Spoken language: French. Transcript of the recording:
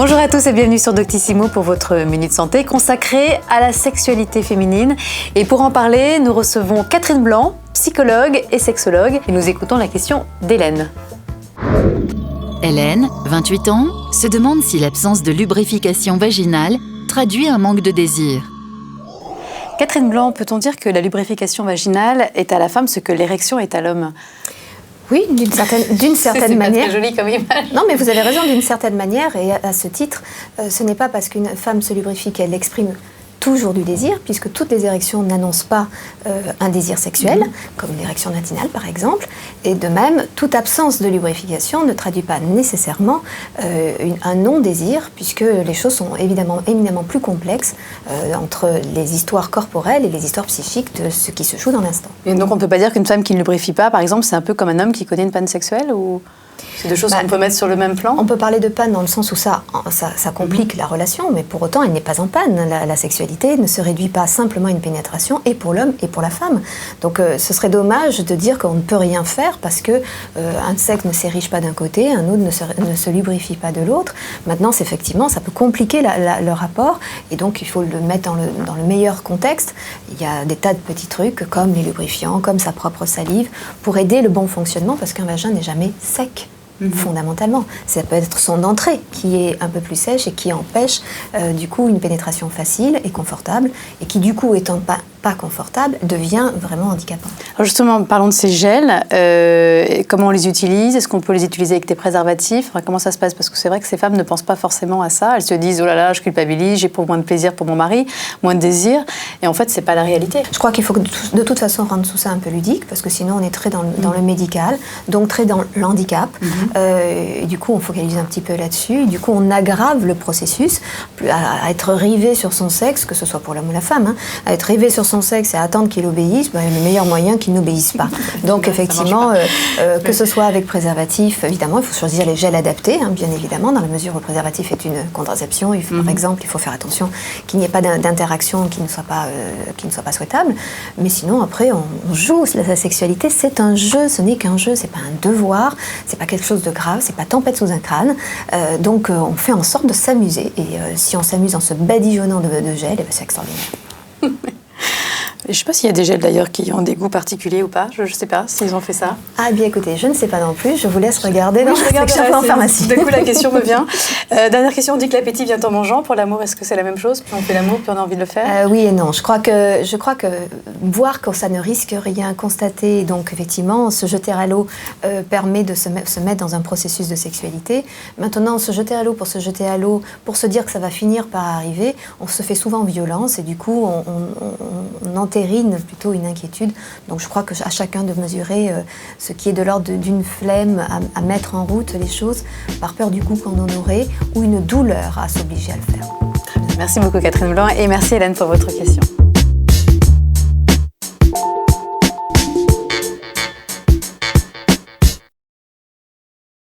Bonjour à tous et bienvenue sur Doctissimo pour votre Minute Santé consacrée à la sexualité féminine. Et pour en parler, nous recevons Catherine Blanc, psychologue et sexologue. Et nous écoutons la question d'Hélène. Hélène, 28 ans, se demande si l'absence de lubrification vaginale traduit un manque de désir. Catherine Blanc, peut-on dire que la lubrification vaginale est à la femme ce que l'érection est à l'homme ? Oui, d'une certaine manière. C'est très joli comme image. Non, mais vous avez raison, d'une certaine manière. Et à ce titre, ce n'est pas parce qu'une femme se lubrifie qu'elle exprime toujours du désir, puisque toutes les érections n'annoncent pas un désir sexuel, comme l'érection natinale par exemple. Et de même, toute absence de lubrification ne traduit pas nécessairement un non-désir, puisque les choses sont éminemment plus complexes entre les histoires corporelles et les histoires psychiques de ce qui se joue dans l'instant. Et donc on ne peut pas dire qu'une femme qui ne lubrifie pas, par exemple, c'est un peu comme un homme qui connaît une panne sexuelle ou... C'est deux choses qu'on peut mettre sur le même plan. On peut parler de panne dans le sens où ça complique la relation, mais pour autant, elle n'est pas en panne. La sexualité ne se réduit pas simplement à une pénétration, et pour l'homme et pour la femme. Donc ce serait dommage de dire qu'on ne peut rien faire parce que un sexe ne s'érige pas d'un côté, un autre ne se lubrifie pas de l'autre. Maintenant, effectivement, ça peut compliquer le rapport, et donc il faut le mettre dans le meilleur contexte. Il y a des tas de petits trucs, comme les lubrifiants, comme sa propre salive, pour aider le bon fonctionnement, parce qu'un vagin n'est jamais sec. Fondamentalement. Ça peut être son entrée qui est un peu plus sèche et qui empêche du coup une pénétration facile et confortable, et qui du coup, étant pas confortable, devient vraiment handicapant. Alors justement, parlons de ces gels. Comment on les utilise ? Est-ce qu'on peut les utiliser avec des préservatifs ? Enfin, comment ça se passe ? Parce que c'est vrai que ces femmes ne pensent pas forcément à ça. Elles se disent « Oh là là, je culpabilise, j'ai moins de plaisir pour mon mari, moins de désir. » Et en fait, c'est pas la réalité. Je crois qu'il faut de toute façon rendre tout ça un peu ludique, parce que sinon on est très dans le médical, donc très dans l'handicap. Et du coup, on focalise un petit peu là-dessus. Du coup, on aggrave le processus à être rivé sur son sexe, que ce soit pour l'homme ou la femme, à être rivé sur son sexe et à attendre qu'il obéisse, le meilleur moyen qu'il n'obéisse pas. Donc effectivement, que ce soit avec préservatif, évidemment, il faut choisir les gels adaptés, bien évidemment, dans la mesure où le préservatif est une contraception. Par exemple, il faut faire attention qu'il n'y ait pas d'interaction qui ne soit pas souhaitable. Mais sinon, après, on joue. La sexualité, c'est un jeu, ce n'est qu'un jeu, c'est pas un devoir, c'est pas quelque chose de grave, c'est pas tempête sous un crâne. Donc on fait en sorte de s'amuser. Et si on s'amuse en se badigeonnant de gel, c'est extraordinaire. Je ne sais pas s'il y a des gels d'ailleurs qui ont des goûts particuliers ou pas. Je ne sais pas s'ils ont fait ça. Ah bien écoutez, je ne sais pas non plus. Je vous laisse regarder dans la section en pharmacie. Du coup, la question me vient. Dernière question, on dit que l'appétit vient en mangeant. Pour l'amour, est-ce que c'est la même chose ? Puis on fait l'amour, puis on a envie de le faire Oui et non. Je crois que voir que ça ne risque rien, constater, donc effectivement, se jeter à l'eau permet de se mettre dans un processus de sexualité. Maintenant, se jeter à l'eau, pour se dire que ça va finir par arriver, on se fait souvent violence et du coup, on entérine plutôt une inquiétude. Donc je crois qu'à chacun de mesurer ce qui est de l'ordre d'une flemme à mettre en route les choses par peur du coup qu'on en aurait, ou une douleur à s'obliger à le faire. Merci beaucoup Catherine Blanc et merci Hélène pour votre question.